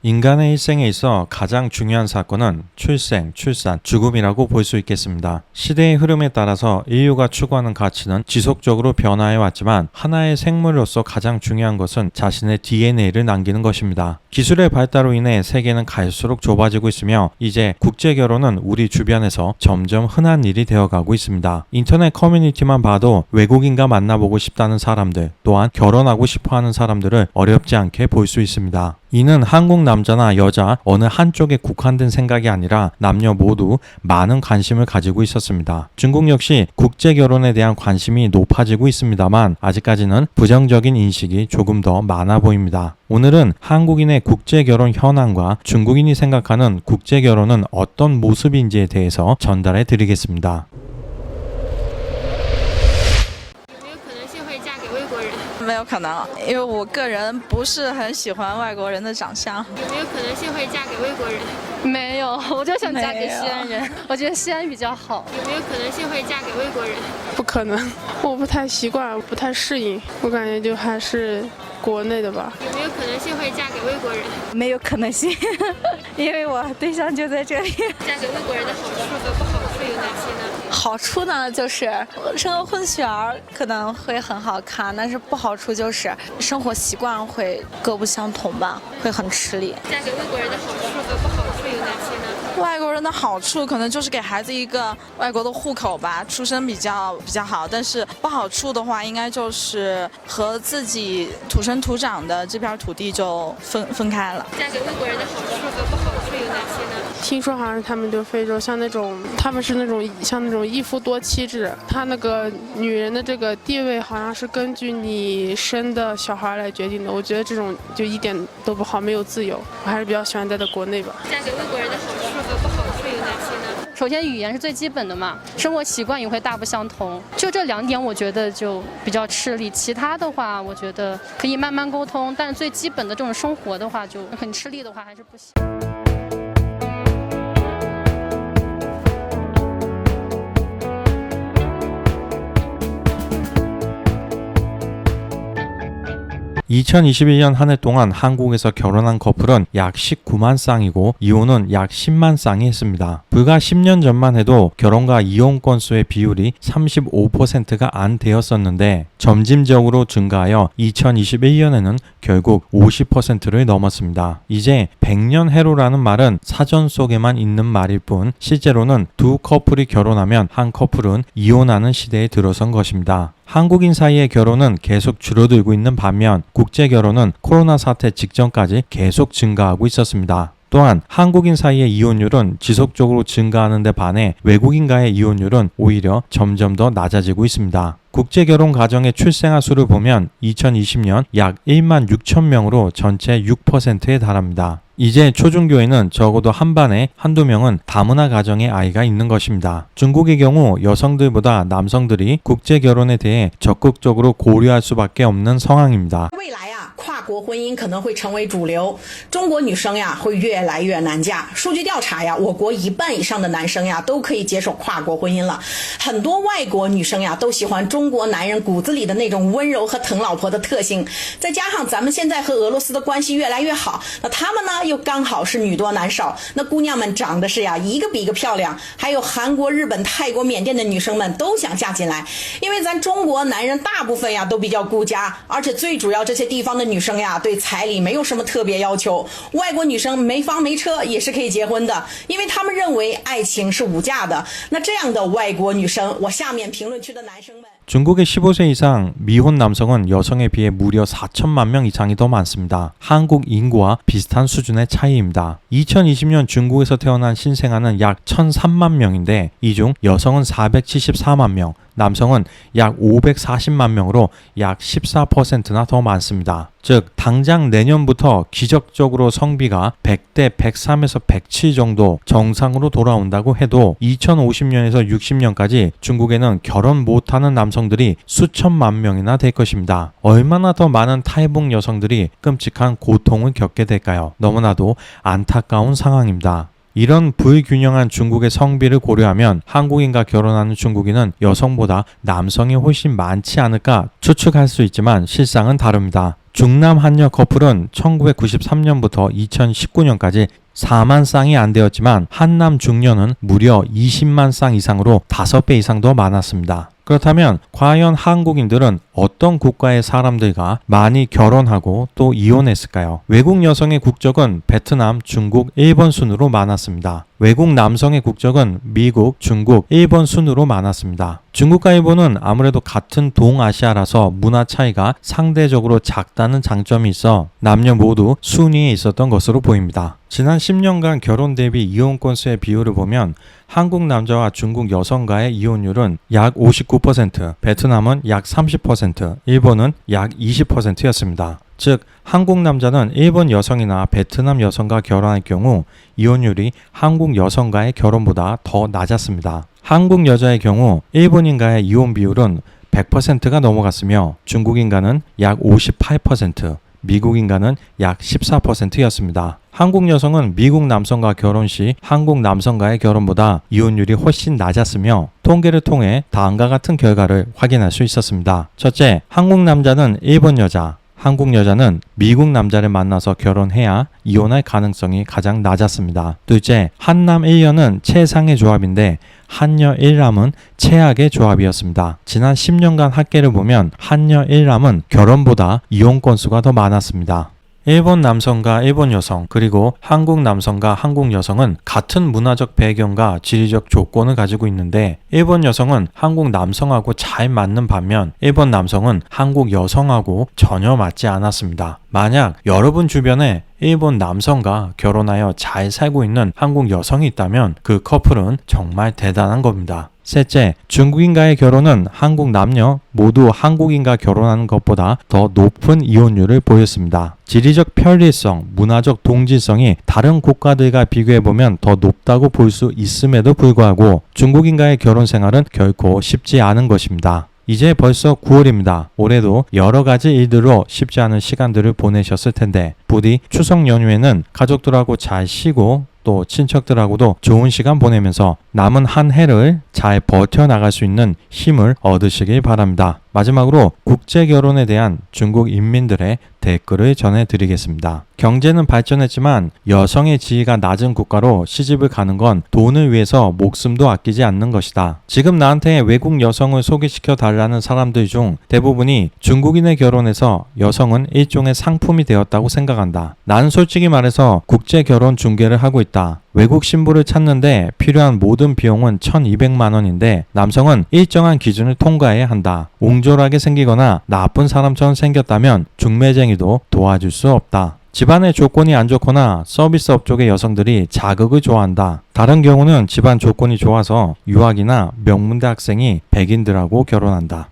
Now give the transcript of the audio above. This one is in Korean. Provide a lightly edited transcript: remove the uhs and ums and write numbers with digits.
인간의 일생에 있어 가장 중요한 사건은 출생, 출산, 죽음이라고 볼 수 있겠습니다. 시대의 흐름에 따라서 인류가 추구하는 가치는 지속적으로 변화해 왔지만 하나의 생물로서 가장 중요한 것은 자신의 DNA를 남기는 것입니다. 기술의 발달로 인해 세계는 갈수록 좁아지고 있으며 이제 국제결혼은 우리 주변에서 점점 흔한 일이 되어가고 있습니다. 인터넷 커뮤니티만 봐도 외국인과 만나보고 싶다는 사람들, 또한 결혼하고 싶어하는 사람들을 어렵지 않게 볼 수 있습니다. 이는 한국 남자나 여자 어느 한쪽에 국한된 생각이 아니라 남녀 모두 많은 관심을 가지고 있었습니다. 중국 역시 국제결혼에 대한 관심이 높아지고 있습니다만 아직까지는 부정적인 인식이 조금 더 많아 보입니다. 오늘은 한국인의 국제결혼 현황과 중국인이 생각하는 국제결혼은 어떤 모습인지에 대해서 전달해 드리겠습니다. 没有可能，因为我个人不是很喜欢外国人的长相。有没有可能性会嫁给外国人？没有，我就想嫁给西安人，我觉得西安比较好。有没有可能性会嫁给外国人？不可能，我不太习惯，不太适应，我感觉就还是国内的吧。有没有可能性会嫁给外国人？没有可能性，因为我对象就在这里。嫁给外国人的好处和不好处有哪些呢？好处呢，就是生个混血儿可能会很好看，但是不好处就是生活习惯会各不相同吧，会很吃力。嫁给外国人的好处和不好处有哪些呢？外国人的好处可能就是给孩子一个外国的户口吧，出身比较好，但是不好处的话，应该就是和自己土生土长的这片土地就分开了。嫁给外国人的好处和不好处有哪些呢？听说好像他们就非洲像那种，他们是那种像那种一夫多妻制，他那个女人的这个地位好像是根据你生的小孩来决定的。我觉得这种就一点都不好，没有自由。我还是比较喜欢待在国内吧。嫁给外国人的好处和不好处有哪些呢？首先语言是最基本的嘛，生活习惯也会大不相同，就这2点我觉得就比较吃力。其他的话，我觉得可以慢慢沟通，但是最基本的这种生活的话，就很吃力的话还是不行。(2021년) 한 해 동안 한국에서 결혼한 커플은 약 19만 쌍이고 이혼은 약 10만 쌍이 했습니다. 불과 10년 전만 해도 결혼과 이혼 건수의 비율이 35%가 안 되었었는데 점진적으로 증가하여 2021년에는 결국 50%를 넘었습니다. 이제 100년 해로라는 말은 사전 속에만 있는 말일 뿐 실제로는 두 커플이 결혼하면 한 커플은 이혼하는 시대에 들어선 것입니다. 한국인 사이의 결혼은 계속 줄어들고 있는 반면 국제 결혼은 코로나 사태 직전까지 계속 증가하고 있었습니다. 또한 한국인 사이의 이혼율은 지속적으로 증가하는 데 반해 외국인과의 이혼율은 오히려 점점 더 낮아지고 있습니다. 국제결혼 가정의 출생아 수를 보면 2020년 약 1만 6천 명으로 전체 6%에 달합니다. 이제 초중교에는 적어도 한 반에 한두 명은 다문화 가정의 아이가 있는 것입니다. 중국의 경우 여성들보다 남성들이 국제결혼에 대해 적극적으로 고려할 수밖에 없는 상황입니다. 未来啊，跨国婚姻可能会成为主流，中国女生呀会越来越难嫁。数据调查呀，我国1半以上的男生呀都可以接受跨国婚姻了。很多外国女生呀都喜欢中国男人骨子里的那种温柔和疼老婆的特性，再加上咱们现在和俄罗斯的关系越来越好，那他们呢又刚好是女多男少，那姑娘们长得是呀一个比一个漂亮，还有韩国、日本、泰国、缅甸的女生们都想嫁进来，因为咱中国男人大部分呀都比较顾家，而且最主要这些地方的女生呀对彩礼没有什么特别要求，外国女生没房没车也是可以结婚的，因为他们认为爱情是无价的。那这样的外国女生，我下面评论区的男生们。 중국의 15세 이상 미혼 남성은 여성에 비해 무려 4천만 명 이상이 더 많습니다. 한국 인구와 비슷한 수준의 차이입니다. 2020년 중국에서 태어난 신생아는 약 1,003만 명인데 이 중 여성은 474만 명, 남성은 약 540만 명으로 약 14%나 더 많습니다. 즉 당장 내년부터 기적적으로 성비가 100대 103에서 107 정도 정상으로 돌아온다고 해도 2050년에서 60년까지 중국에는 결혼 못하는 남성들이 수천만 명이나 될 것입니다. 얼마나 더 많은 탈북 여성들이 끔찍한 고통을 겪게 될까요? 너무나도 안타까운 상황입니다. 이런 불균형한 중국의 성비를 고려하면 한국인과 결혼하는 중국인은 여성보다 남성이 훨씬 많지 않을까 추측할 수 있지만 실상은 다릅니다. 중남 한여 커플은 1993년부터 2019년까지 4만 쌍이 안 되었지만 한남 중녀는 무려 20만 쌍 이상으로 5배 이상 더 많았습니다. 그렇다면 과연 한국인들은 어떤 국가의 사람들과 많이 결혼하고 또 이혼했을까요? 외국 여성의 국적은 베트남, 중국, 일본 순으로 많았습니다. 외국 남성의 국적은 미국, 중국, 일본 순으로 많았습니다. 중국과 일본은 아무래도 같은 동아시아라서 문화 차이가 상대적으로 작다는 장점이 있어 남녀 모두 순위에 있었던 것으로 보입니다. 지난 10년간 결혼 대비 이혼 건수의 비율을 보면 한국 남자와 중국 여성과의 이혼율은 약 59%, 베트남은 약 30%, 일본은 약 20%였습니다. 즉, 한국 남자는 일본 여성이나 베트남 여성과 결혼할 경우 이혼율이 한국 여성과의 결혼보다 더 낮았습니다. 한국 여자의 경우 일본인과의 이혼 비율은 100%가 넘어갔으며 중국인과는 약 58%, 미국인과는 약 14%였습니다. 한국 여성은 미국 남성과 결혼 시 한국 남성과의 결혼보다 이혼율이 훨씬 낮았으며 통계를 통해 다음과 같은 결과를 확인할 수 있었습니다. 첫째, 한국 남자는 일본 여자, 한국 여자는 미국 남자를 만나서 결혼해야 이혼할 가능성이 가장 낮았습니다. 둘째, 한남 1여는 최상의 조합인데 한여 1남은 최악의 조합이었습니다. 지난 10년간 합계를 보면 한여 1남은 결혼보다 이혼 건수가 더 많았습니다. 일본 남성과 일본 여성 그리고 한국 남성과 한국 여성은 같은 문화적 배경과 지리적 조건을 가지고 있는데 일본 여성은 한국 남성하고 잘 맞는 반면 일본 남성은 한국 여성하고 전혀 맞지 않았습니다. 만약 여러분 주변에 일본 남성과 결혼하여 잘 살고 있는 한국 여성이 있다면 그 커플은 정말 대단한 겁니다. 셋째, 중국인과의 결혼은 한국 남녀 모두 한국인과 결혼하는 것보다 더 높은 이혼율을 보였습니다. 지리적 편리성, 문화적 동질성이 다른 국가들과 비교해보면 더 높다고 볼 수 있음에도 불구하고 중국인과의 결혼 생활은 결코 쉽지 않은 것입니다. 이제 벌써 9월입니다. 올해도 여러 가지 일들로 쉽지 않은 시간들을 보내셨을 텐데 부디 추석 연휴에는 가족들하고 잘 쉬고 또 친척들하고도 좋은 시간 보내면서 남은 한 해를 잘 버텨나갈 수 있는 힘을 얻으시길 바랍니다. 마지막으로 국제 결혼에 대한 중국 인민들의 댓글을 전해드리겠습니다. 경제는 발전했지만 여성의 지위가 낮은 국가로 시집을 가는 건 돈을 위해서 목숨도 아끼지 않는 것이다. 지금 나한테 외국 여성을 소개시켜 달라는 사람들 중 대부분이 중국인에 결혼해서 여성은 일종의 상품이 되었다고 생각한다. 난 솔직히 말해서 국제 결혼 중개를 하고 있다. 외국 신부를 찾는데 필요한 모든 비용은 1,200만 원인데 남성은 일정한 기준을 통과해야 한다. 옹졸하게 생기거나 나쁜 사람처럼 생겼다면 중매쟁이도 도와줄 수 없다. 집안의 조건이 안 좋거나 서비스 업종의 여성들이 자극을 좋아한다. 다른 경우는 집안 조건이 좋아서 유학이나 명문대 학생이 백인들하고 결혼한다.